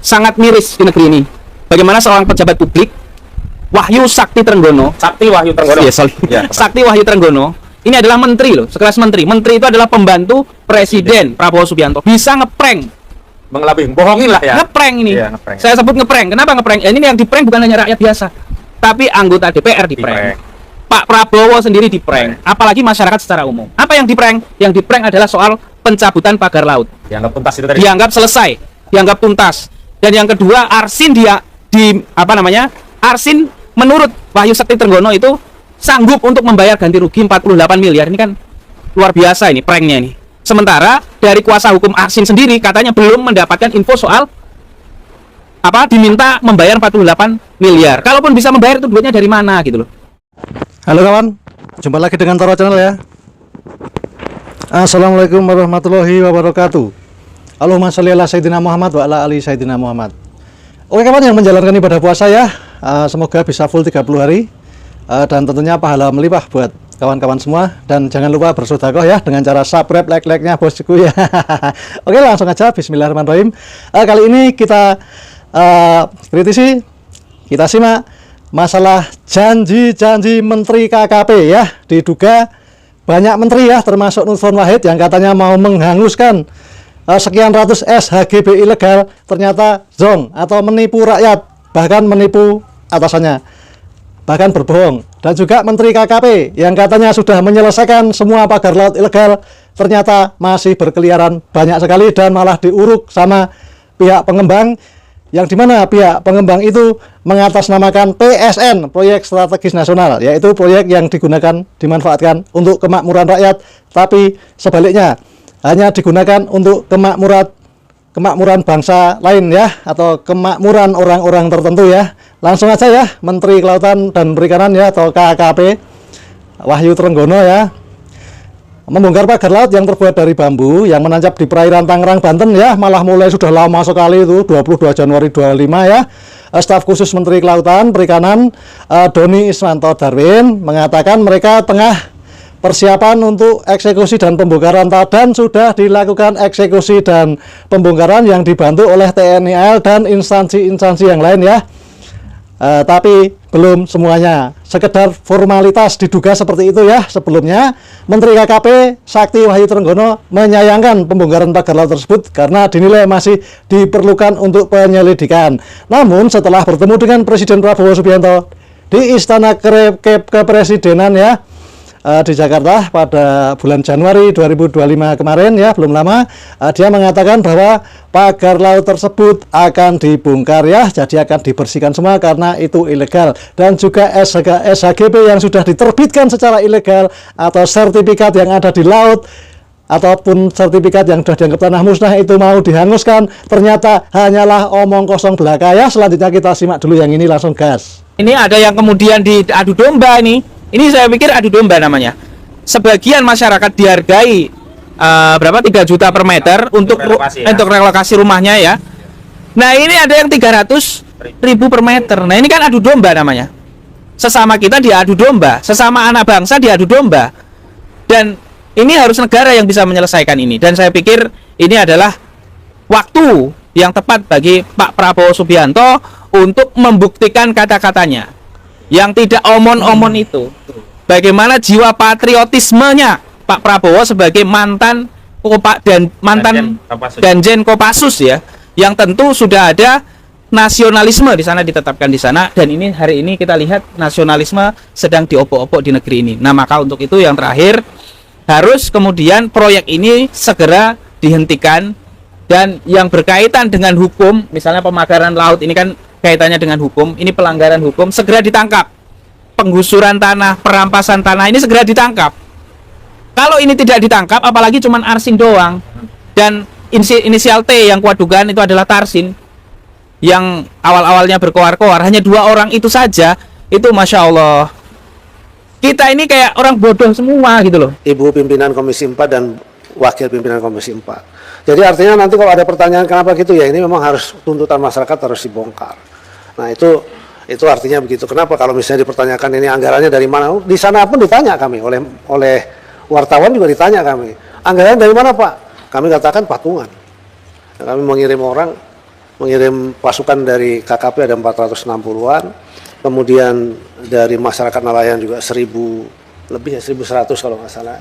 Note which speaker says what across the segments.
Speaker 1: sangat miris di negeri ini. Bagaimana seorang pejabat publik Wahyu Sakti Trenggono,
Speaker 2: Sakti Wahyu Trenggono.
Speaker 1: ya, sorry.
Speaker 2: Ya,
Speaker 1: Sakti Wahyu Trenggono, ini adalah menteri loh, sekelas menteri. Menteri itu adalah pembantu Presiden Prabowo Subianto. Bisa ngeprank,
Speaker 2: mengelabui, bohongin lah ya.
Speaker 1: ngeprank ini.
Speaker 2: Iya, ngeprank.
Speaker 1: Saya sebut ngeprank. Kenapa ngeprank? Ya, ini yang diprank bukan hanya rakyat biasa, tapi anggota DPR diprank. Pak Prabowo sendiri diprank, apalagi masyarakat secara umum. Apa yang diprank? Yang diprank adalah soal pencabutan pagar laut.
Speaker 2: Dianggap tuntas itu tadi.
Speaker 1: Dianggap selesai, dianggap tuntas. Dan yang kedua, Arsin Arsin menurut Wahyu Sakti Trenggono itu sanggup untuk membayar ganti rugi 48 miliar. Ini kan luar biasa ini pranknya ini. Sementara dari kuasa hukum Arsin sendiri katanya belum mendapatkan info soal diminta membayar 48 miliar. Kalaupun bisa membayar itu duitnya dari mana gitu loh.
Speaker 3: Halo kawan, jumpa lagi dengan Toro Channel ya. Assalamualaikum warahmatullahi wabarakatuh. Allahumma sholli ala Sayyidina Muhammad wa ala ali Sayyidina Muhammad. Oke kawan yang menjalankan ibadah puasa ya, semoga bisa full 30 hari dan tentunya pahala melimpah buat kawan-kawan semua. Dan jangan lupa bersedekah ya dengan cara subscribe, like-nya bosku ya. Oke langsung aja, bismillahirrahmanirrahim. Kali ini kita kritisi, kita simak masalah janji-janji Menteri KKP ya. Diduga banyak menteri ya, termasuk Nurson Wahid yang katanya mau menghanguskan sekian ratus SHGB ilegal, ternyata zong atau menipu rakyat, bahkan menipu atasannya, bahkan berbohong. Dan juga Menteri KKP yang katanya sudah menyelesaikan semua pagar laut ilegal, ternyata masih berkeliaran banyak sekali dan malah diuruk sama pihak pengembang, yang dimana pihak pengembang itu mengatasnamakan PSN, Proyek Strategis Nasional, yaitu proyek yang digunakan, dimanfaatkan untuk kemakmuran rakyat, tapi sebaliknya hanya digunakan untuk kemakmuran bangsa lain ya, atau kemakmuran orang-orang tertentu ya. Langsung aja ya, Menteri Kelautan dan Perikanan ya, atau KKP Wahyu Trenggono ya, membongkar pagar laut yang terbuat dari bambu yang menancap di perairan Tangerang, Banten ya, malah mulai sudah lama sekali itu, 22 Januari 25 ya. Staf khusus Menteri Kelautan Perikanan Doni Iswanto Darwin mengatakan mereka tengah persiapan untuk eksekusi dan pembongkaran, dan sudah dilakukan eksekusi dan pembongkaran yang dibantu oleh TNI AL dan instansi-instansi yang lain ya. Tapi belum semuanya, sekedar formalitas diduga seperti itu ya. Sebelumnya Menteri KKP Sakti Wahyu Trenggono menyayangkan pembongkaran pagar laut tersebut karena dinilai masih diperlukan untuk penyelidikan. Namun setelah bertemu dengan Presiden Prabowo Subianto di Istana Kepresidenan ya, di Jakarta pada bulan Januari 2025 kemarin ya, belum lama, dia mengatakan bahwa pagar laut tersebut akan dibongkar ya, jadi akan dibersihkan semua karena itu ilegal. Dan juga SHGB yang sudah diterbitkan secara ilegal atau sertifikat yang ada di laut ataupun sertifikat yang sudah dianggap tanah musnah itu mau dihanguskan, ternyata hanyalah omong kosong belaka ya. Selanjutnya kita simak dulu yang ini, langsung gas.
Speaker 1: Ini ada yang kemudian diadu domba nih. Ini saya pikir adu domba namanya. Sebagian masyarakat dihargai berapa 3 juta per meter untuk relokasi rumahnya ya. Nah ini ada yang 300.000 per meter. Nah ini kan adu domba namanya. Sesama kita diadu domba, sesama anak bangsa diadu domba. Dan ini harus negara yang bisa menyelesaikan ini. Dan saya pikir ini adalah waktu yang tepat bagi Pak Prabowo Subianto untuk membuktikan kata-katanya yang tidak omon-omon itu. Bagaimana jiwa patriotismenya Pak Prabowo sebagai mantan Danjen Kopassus ya, yang tentu sudah ada nasionalisme di sana, ditetapkan di sana. Dan ini hari ini kita lihat nasionalisme sedang diopok-opok di negeri ini. Nah maka untuk itu yang terakhir, harus kemudian proyek ini segera dihentikan. Dan yang berkaitan dengan hukum, misalnya pemagaran laut ini kan kaitannya dengan hukum, ini pelanggaran hukum, segera ditangkap. Penggusuran tanah, perampasan tanah ini segera ditangkap. Kalau ini tidak ditangkap, apalagi cuman Arsin doang, dan inisial T yang kuat dugaan itu adalah Tarsin, yang awal-awalnya berkoar-koar, hanya 2 orang itu saja, itu Masya Allah, kita ini kayak orang bodoh semua gitu loh.
Speaker 4: Ibu pimpinan Komisi 4 dan Wakil Pimpinan Komisi 4. Jadi artinya nanti kalau ada pertanyaan kenapa gitu ya, ini memang harus tuntutan masyarakat harus dibongkar. Nah itu artinya begitu. Kenapa kalau misalnya dipertanyakan ini anggarannya dari mana? Di sana pun ditanya kami oleh wartawan juga ditanya kami. Anggarannya dari mana Pak? Kami katakan patungan. Kami mengirim orang mengirim pasukan dari KKP ada 460-an, kemudian dari masyarakat nelayan juga 1.000 lebih ya, 1.100 kalau nggak salah,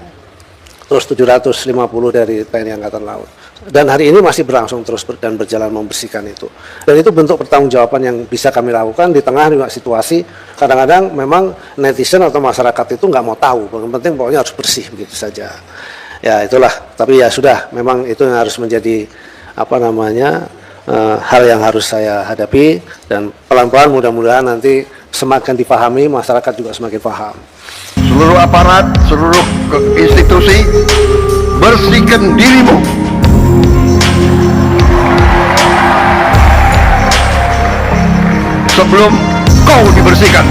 Speaker 4: terus 750 dari TNI Angkatan Laut. Dan hari ini masih berlangsung terus dan berjalan membersihkan itu. Dan itu bentuk pertanggungjawaban yang bisa kami lakukan di tengah juga situasi kadang-kadang memang netizen atau masyarakat itu nggak mau tahu, yang penting pokoknya harus bersih begitu saja. Ya itulah, tapi ya sudah, memang itu yang harus menjadi hal yang harus saya hadapi, dan pelan-pelan mudah-mudahan nanti semakin dipahami, masyarakat juga semakin paham.
Speaker 5: Seluruh aparat, seluruh institusi, bersihkan dirimu. Sebelum kau dibersihkan.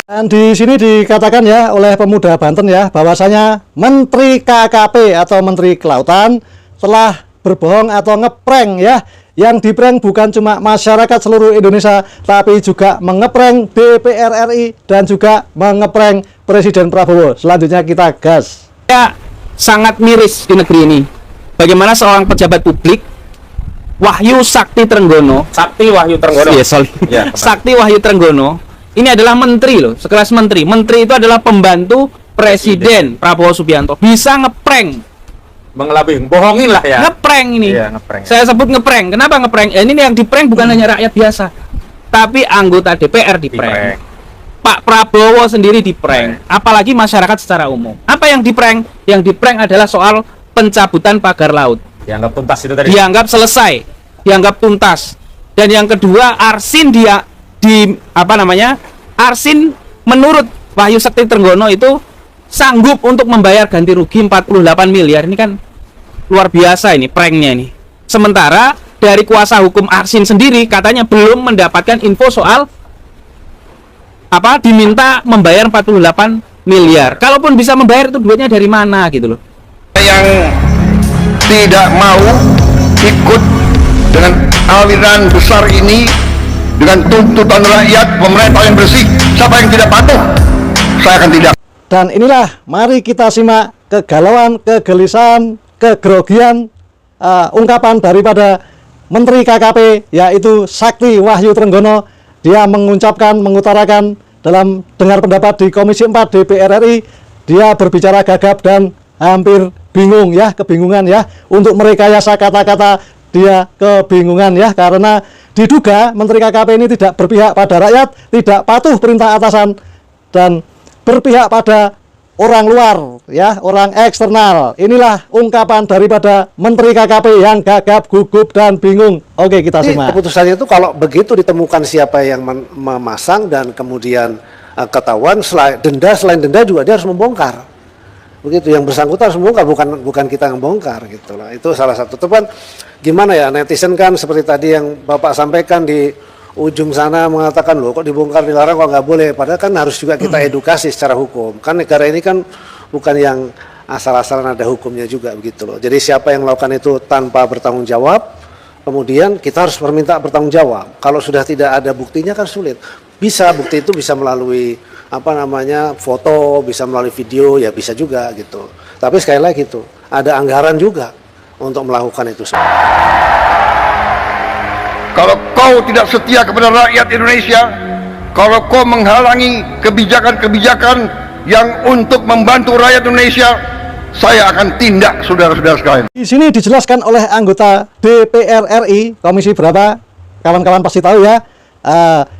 Speaker 3: Dan di sini dikatakan ya oleh pemuda Banten ya, bahwasanya Menteri KKP atau Menteri Kelautan telah berbohong atau ngeprank ya. Yang diprank bukan cuma masyarakat seluruh Indonesia, tapi juga mengeprank DPR RI dan juga mengeprank Presiden Prabowo. Selanjutnya kita gas.
Speaker 1: Ya, sangat miris di negeri ini. Bagaimana seorang pejabat publik, Wahyu Sakti Trenggono,
Speaker 2: Sakti Wahyu Trenggono.
Speaker 1: Iya, sorry.
Speaker 2: Ya,
Speaker 1: Sakti Wahyu Trenggono, ini adalah menteri loh, sekelas menteri. Menteri itu adalah pembantu Presiden Prabowo Subianto. Bisa ngeprank.
Speaker 2: Mengelabui, bohongin lah ya.
Speaker 1: Ngeprank ini.
Speaker 2: Iya, ngeprank.
Speaker 1: Saya sebut ngeprank. Kenapa ngeprank? Ya, ini yang diprank bukan hanya rakyat biasa, tapi anggota DPR diprank. Pak Prabowo sendiri diprank. Apalagi masyarakat secara umum. Apa yang diprank? Yang diprank adalah soal pencabutan pagar laut.
Speaker 2: Dianggap tuntas itu tadi.
Speaker 1: Dianggap selesai, dianggap tuntas. Dan yang kedua, Arsin Arsin menurut Wahyu Sakti Trenggono itu sanggup untuk membayar ganti rugi 48 miliar. Ini kan luar biasa ini pranknya ini. Sementara dari kuasa hukum Arsin sendiri katanya belum mendapatkan info soal diminta membayar 48 miliar. Kalaupun bisa membayar, itu duitnya dari mana gitu loh.
Speaker 5: Yang tidak mau ikut dengan aliran besar ini, dengan tuntutan rakyat, pemerintah yang bersih, siapa yang tidak patuh, saya akan tidak.
Speaker 3: Dan inilah, mari kita simak kegalauan, kegelisahan, kegrogian ungkapan daripada Menteri KKP, yaitu Sakti Wahyu Trenggono. Dia mengutarakan dalam dengar pendapat di Komisi 4 DPR RI, dia berbicara gagap dan hampir bingung ya, kebingungan ya, untuk merekayasa kata-kata dia kebingungan ya, karena diduga Menteri KKP ini tidak berpihak pada rakyat, tidak patuh perintah atasan, dan berpihak pada orang luar ya, orang eksternal. Inilah ungkapan daripada Menteri KKP yang gagap, gugup, dan bingung. Oke, kita simak.
Speaker 4: Keputusannya itu kalau begitu ditemukan siapa yang memasang dan kemudian ketahuan, selain denda juga dia harus membongkar. Begitu, yang bersangkutan harus membongkar, bukan kita yang membongkar gitu lah. Itu salah satu. Itu kan gimana ya, netizen kan seperti tadi yang Bapak sampaikan di ujung sana mengatakan, loh kok dibongkar, dilarang, kok nggak boleh. Padahal kan harus juga kita edukasi secara hukum. Kan negara ini kan bukan yang asal-asalan, ada hukumnya juga begitu loh. Jadi siapa yang melakukan itu tanpa bertanggung jawab, kemudian kita harus meminta bertanggung jawab. Kalau sudah tidak ada buktinya kan sulit. Bukti itu bisa melalui foto, bisa melalui video, ya bisa juga gitu. Tapi sekali lagi itu ada anggaran juga untuk melakukan itu semua.
Speaker 5: Kalau kau tidak setia kepada rakyat Indonesia, kalau kau menghalangi kebijakan-kebijakan yang untuk membantu rakyat Indonesia, saya akan tindak, saudara-saudara sekalian.
Speaker 3: Di sini dijelaskan oleh anggota DPR RI, komisi berapa? Kawan-kawan pasti tahu ya.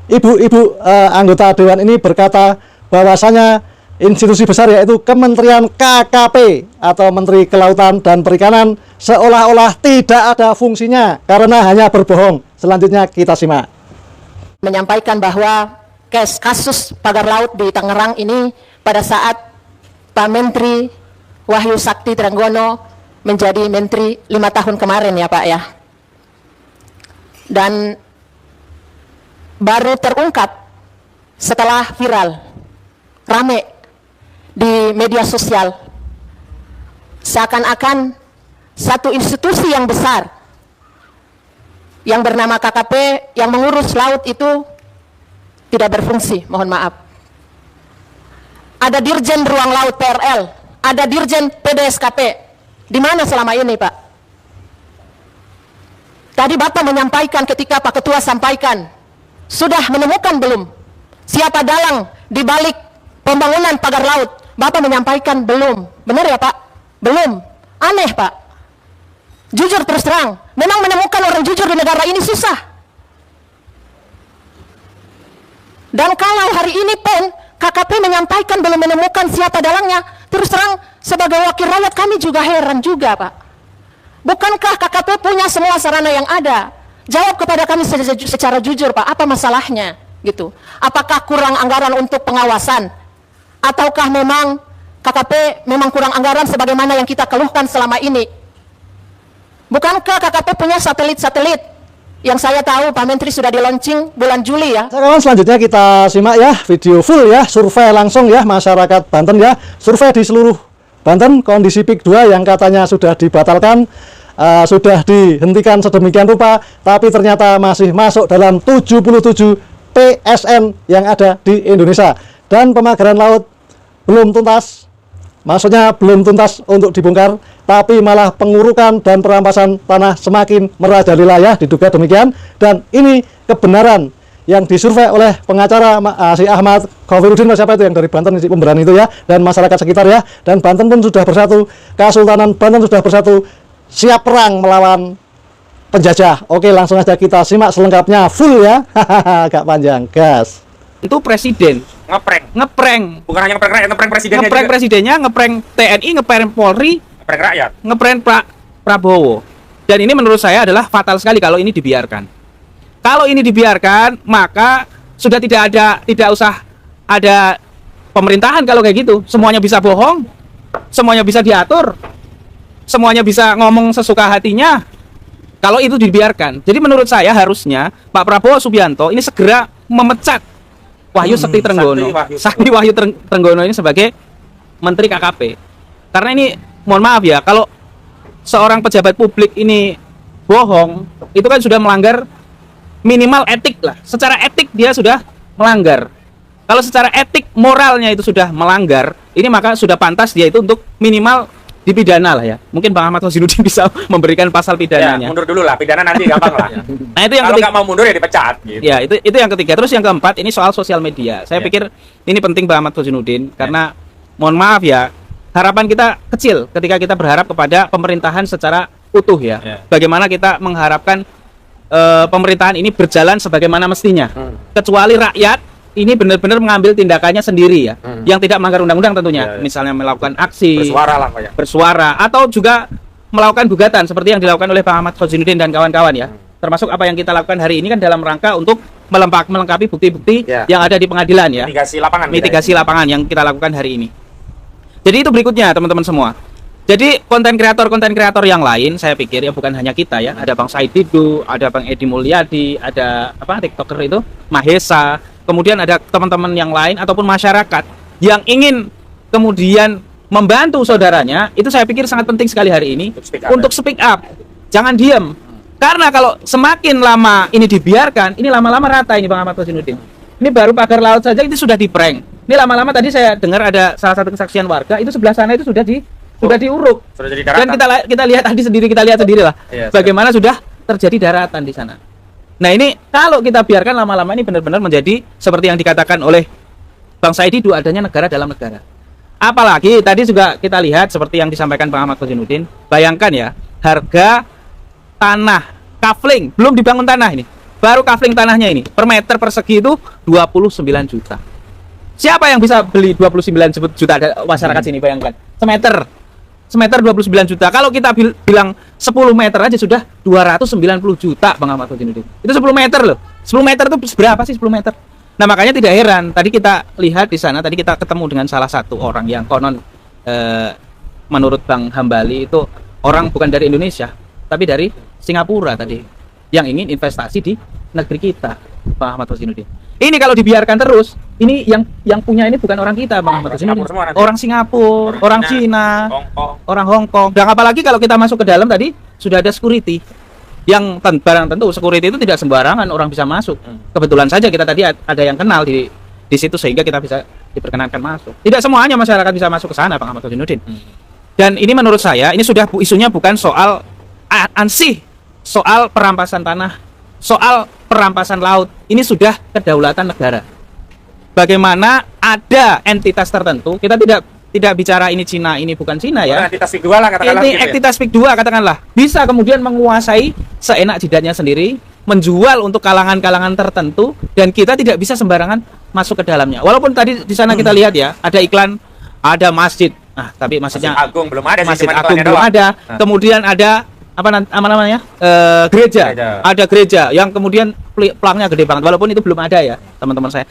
Speaker 3: Ibu-ibu anggota Dewan ini berkata bahwasanya institusi besar yaitu Kementerian KKP atau Menteri Kelautan dan Perikanan seolah-olah tidak ada fungsinya karena hanya berbohong. Selanjutnya kita simak.
Speaker 6: Menyampaikan bahwa kasus pagar laut di Tangerang ini pada saat Pak Menteri Wahyu Sakti Trenggono menjadi Menteri 5 tahun kemarin ya Pak ya. Dan baru terungkap setelah viral, rame di media sosial, seakan-akan satu institusi yang besar yang bernama KKP yang mengurus laut itu tidak berfungsi, mohon maaf. Ada Dirjen Ruang Laut PRL, ada Dirjen PDSKP, di mana selama ini Pak? Tadi Bapak menyampaikan ketika Pak Ketua sampaikan, sudah menemukan belum siapa dalang di balik pembangunan pagar laut? Bapak menyampaikan belum. Benar ya Pak? Belum. Aneh Pak. Jujur terus terang, memang menemukan orang jujur di negara ini susah. Dan kalau hari ini pun KKP menyampaikan belum menemukan siapa dalangnya, terus terang sebagai wakil rakyat kami juga heran juga Pak. Bukankah KKP punya semua sarana yang ada? Jawab kepada kami secara jujur Pak, apa masalahnya? Gitu. Apakah kurang anggaran untuk pengawasan? Ataukah memang KKP memang kurang anggaran sebagaimana yang kita keluhkan selama ini? Bukankah KKP punya satelit-satelit? Yang saya tahu Pak Menteri sudah di-launching bulan Juli ya.
Speaker 3: Kawan, selanjutnya kita simak ya video full ya, survei langsung ya masyarakat Banten ya. Survei di seluruh Banten, kondisi PIK 2 yang katanya sudah dibatalkan, sudah dihentikan sedemikian rupa, tapi ternyata masih masuk dalam 77 PSN yang ada di Indonesia. Dan pemagaran laut belum tuntas, maksudnya belum tuntas untuk dibongkar, tapi malah pengurukan dan perampasan tanah semakin merajalela, diduga demikian. Dan ini kebenaran yang disurvei oleh pengacara si Ahmad Khawirudin, siapa itu yang dari Banten, si pemberani itu ya, dan masyarakat sekitar ya. Dan Banten pun sudah bersatu, Kesultanan Banten sudah bersatu, siap perang melawan penjajah. Oke, langsung aja kita simak selengkapnya full ya. Agak panjang, gas.
Speaker 1: Itu presiden ngeprank,
Speaker 2: Bukan hanya ngeprank rakyat, ngeprank presidennya
Speaker 1: ngeprank
Speaker 2: juga.
Speaker 1: presidennya, ngeprank TNI, ngeprank Polri,
Speaker 2: Ngeprank rakyat.
Speaker 1: ngeprank Prabowo. Dan ini menurut saya adalah fatal sekali kalau ini dibiarkan. Kalau ini dibiarkan, maka sudah tidak usah ada pemerintahan kalau kayak gitu. Semuanya bisa bohong, semuanya bisa diatur, semuanya bisa ngomong sesuka hatinya. Kalau itu dibiarkan. Jadi menurut saya harusnya Pak Prabowo Subianto ini segera memecat Wahyu Sakti Trenggono, Sakti Wahyu Trenggono ini sebagai Menteri KKP. Karena ini, mohon maaf ya, kalau seorang pejabat publik ini bohong, itu kan sudah melanggar minimal etik lah. Secara etik dia sudah melanggar. Kalau secara etik moralnya itu sudah melanggar, ini maka sudah pantas dia itu untuk minimal dipidana lah ya. Mungkin Bang Ahmad Khosinuddin bisa memberikan pasal pidananya.
Speaker 2: Ya, mundur dulu lah, pidana nanti gampang lah.
Speaker 1: Nah, itu yang
Speaker 2: Kalau
Speaker 1: ketiga.
Speaker 2: nggak mau mundur ya dipecat gitu.
Speaker 1: Ya, itu yang ketiga. Terus yang keempat, ini soal sosial media. Saya pikir ini penting Bang Ahmad Khosinuddin karena mohon maaf ya, harapan kita kecil ketika kita berharap kepada pemerintahan secara utuh ya. Bagaimana kita mengharapkan pemerintahan ini berjalan sebagaimana mestinya. Kecuali rakyat ini benar-benar mengambil tindakannya sendiri ya, yang tidak melanggar undang-undang tentunya. Misalnya melakukan aksi,
Speaker 2: Bersuara lah Pak ya.
Speaker 1: bersuara, atau juga melakukan gugatan seperti yang dilakukan oleh Pak Ahmad Khosinuddin dan kawan-kawan ya. Termasuk apa yang kita lakukan hari ini kan dalam rangka untuk melengkapi bukti-bukti yang ada di pengadilan ya.
Speaker 2: Mitigasi lapangan.
Speaker 1: Mitigasi lapangan yang kita lakukan hari ini. Jadi itu berikutnya teman-teman semua. Jadi konten kreator yang lain saya pikir ya bukan hanya kita ya, ada Bang Said Didu, ada Bang Edi Mulyadi, ada apa TikToker itu Mahesa, kemudian ada teman-teman yang lain ataupun masyarakat yang ingin kemudian membantu saudaranya, itu saya pikir sangat penting sekali hari ini untuk speak up. Jangan diam. Karena kalau semakin lama ini dibiarkan, ini lama-lama rata ini Bang Ahmad Khosinuddin. Ini baru pagar laut saja itu sudah di-prank. Ini lama-lama tadi saya dengar ada salah satu kesaksian warga itu sebelah sana itu sudah diuruk.
Speaker 2: Sudah jadi daratan.
Speaker 1: Dan kita lihat sendiri lah bagaimana sudah terjadi daratan di sana. Nah, ini kalau kita biarkan lama-lama ini benar-benar menjadi seperti yang dikatakan oleh Bang Said Didu, adanya negara dalam negara. Apalagi tadi juga kita lihat seperti yang disampaikan Bang Ahmad Khosinuddin, bayangkan ya, harga tanah kafling, belum dibangun tanah ini, baru kafling tanahnya ini per meter persegi itu 29 juta. Siapa yang bisa beli 29 juta? Ada masyarakat sini, bayangkan semeter 29 juta. Kalau kita bilang 10 meter aja sudah 290 juta Bang Ahmad Khosinuddin. Itu 10 meter loh. 10 meter itu berapa sih 10 meter? Nah, makanya tidak heran tadi kita lihat di sana, tadi kita ketemu dengan salah satu orang yang konon menurut Bang Hambali itu orang bukan dari Indonesia, tapi dari Singapura tadi, yang ingin investasi di negeri kita, Bang Ahmad Khosinuddin. Ini kalau dibiarkan terus, ini yang punya ini bukan orang kita, Bang Ahmad Khosinuddin. Orang Singapura, orang Cina, orang Hong Kong. Dan apalagi kalau kita masuk ke dalam tadi sudah ada security. Yang barang tentu security itu tidak sembarangan orang bisa masuk. Kebetulan saja kita tadi ada yang kenal di situ sehingga kita bisa diperkenankan masuk. Tidak semuanya masyarakat bisa masuk ke sana, Bang Ahmad Khosinuddin. Dan ini menurut saya ini sudah isunya bukan soal ansih soal perampasan tanah, soal perampasan laut, ini sudah kedaulatan negara. Bagaimana ada entitas tertentu, kita tidak bicara ini Cina, ini bukan Cina ya.
Speaker 2: Entitas PIK 2 lah katakanlah.
Speaker 1: Ini
Speaker 2: gitu ya.
Speaker 1: entitas PIK 2 katakanlah, bisa kemudian menguasai seenak jidatnya sendiri, menjual untuk kalangan-kalangan tertentu, dan kita tidak bisa sembarangan masuk ke dalamnya. Walaupun tadi di sana kita lihat ya, ada iklan, ada masjid. Nah, tapi masjidnya
Speaker 2: Masjid Agung belum ada sih,
Speaker 1: Masjid
Speaker 2: cuman
Speaker 1: Agung
Speaker 2: iklannya
Speaker 1: belum
Speaker 2: doang.
Speaker 1: ada.
Speaker 2: Nah.
Speaker 1: Kemudian ada apa namanya? Gereja.
Speaker 2: Gereja.
Speaker 1: Ada gereja yang kemudian pelangnya gede banget. Walaupun itu belum ada ya, teman-teman saya.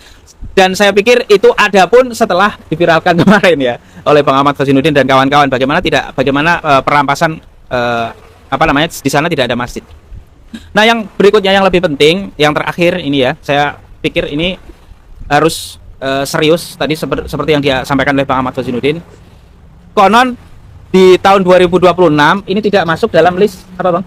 Speaker 1: Dan saya pikir itu ada pun setelah diviralkan kemarin ya oleh Bang Ahmad Fazinuddin dan kawan-kawan. Bagaimana perampasan apa namanya, di sana tidak ada masjid. Nah, yang berikutnya yang lebih penting, yang terakhir ini ya, saya pikir ini harus serius. Tadi seperti yang dia sampaikan oleh Bang Ahmad Fazinuddin. Konon di tahun 2026 ini tidak masuk dalam list apa Bang?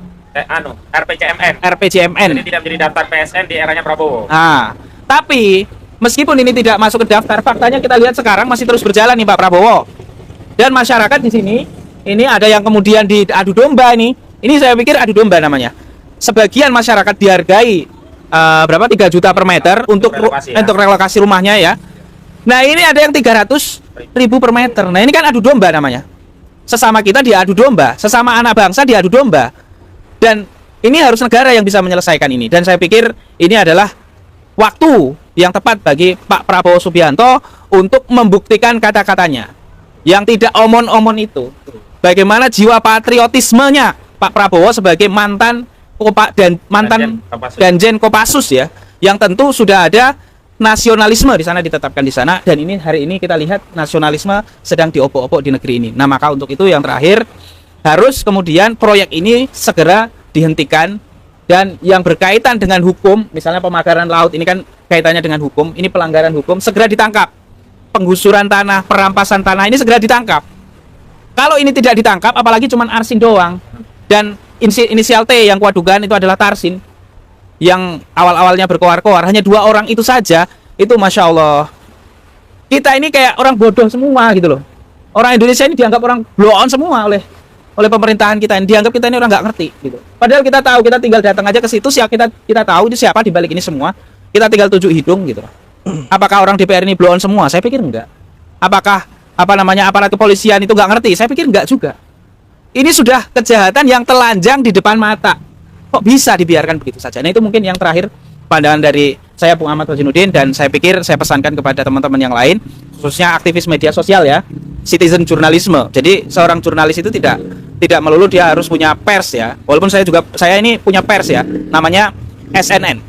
Speaker 2: RPJMN.
Speaker 1: RPJMN.
Speaker 2: Jadi tidak menjadi daftar PSN di eranya Prabowo.
Speaker 1: Nah, tapi meskipun ini tidak masuk ke daftar, faktanya kita lihat sekarang masih terus berjalan nih Pak Prabowo. Dan masyarakat di sini, ini ada yang kemudian diadu domba nih. Ini saya pikir adu domba namanya. Sebagian masyarakat dihargai berapa 3 juta per meter untuk
Speaker 2: relokasi ya.
Speaker 1: untuk relokasi rumahnya ya. Nah, ini ada yang 300.000 per meter. Nah, ini kan adu domba namanya. Sesama kita diadu domba, sesama anak bangsa diadu domba. Dan ini harus negara yang bisa menyelesaikan ini. Dan saya pikir ini adalah waktu yang tepat bagi Pak Prabowo Subianto untuk membuktikan kata-katanya yang tidak omon-omon itu. Bagaimana jiwa patriotismenya Pak Prabowo sebagai mantan Danjen Kopassus ya, yang tentu sudah ada nasionalisme di sana, ditetapkan di sana, dan ini hari ini kita lihat nasionalisme sedang diopok-opok di negeri ini. Nah, maka untuk itu yang terakhir harus kemudian proyek ini segera dihentikan, dan yang berkaitan dengan hukum, misalnya pemagaran laut ini kan kaitannya dengan hukum, ini pelanggaran hukum, segera ditangkap. Penggusuran tanah, perampasan tanah ini segera ditangkap. Kalau ini tidak ditangkap, apalagi cuman Arsin doang, dan inisial T yang kuadugaan itu adalah Tarsin, yang awal-awalnya berkoar-koar, hanya 2 orang itu saja, itu Masya Allah. Kita ini kayak orang bodoh semua gitu loh. Orang Indonesia ini dianggap orang blow on semua oleh pemerintahan kita ini. Dianggap kita ini orang nggak ngerti gitu. Padahal kita tahu, kita tinggal datang aja ke situ, kita tahu itu siapa di balik ini semua. Kita tinggal tuju hidung gitu. Apakah orang DPR ini blow on semua? Saya pikir enggak. Apakah aparat kepolisian itu nggak ngerti? Saya pikir enggak juga. Ini sudah kejahatan yang telanjang di depan mata. Kok bisa dibiarkan begitu saja? Nah, itu mungkin yang terakhir pandangan dari saya, Bung Ahmad Fazinuddin, dan saya pikir saya pesankan kepada teman-teman yang lain, khususnya aktivis media sosial ya, citizen jurnalisme. Jadi seorang jurnalis itu tidak melulu dia harus punya pers ya. Walaupun saya ini punya pers ya, namanya SNN,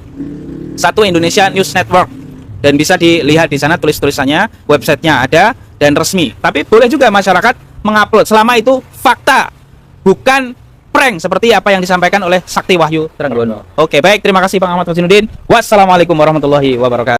Speaker 1: Satu Indonesia News Network, dan bisa dilihat di sana tulis-tulisannya, websitenya ada dan resmi. Tapi boleh juga masyarakat mengupload selama itu fakta, bukan prank seperti apa yang disampaikan oleh Sakti Wahyu Trenggono. Oke, baik, terima kasih Bang Ahmad Fazinuddin. Wassalamualaikum warahmatullahi wabarakatuh.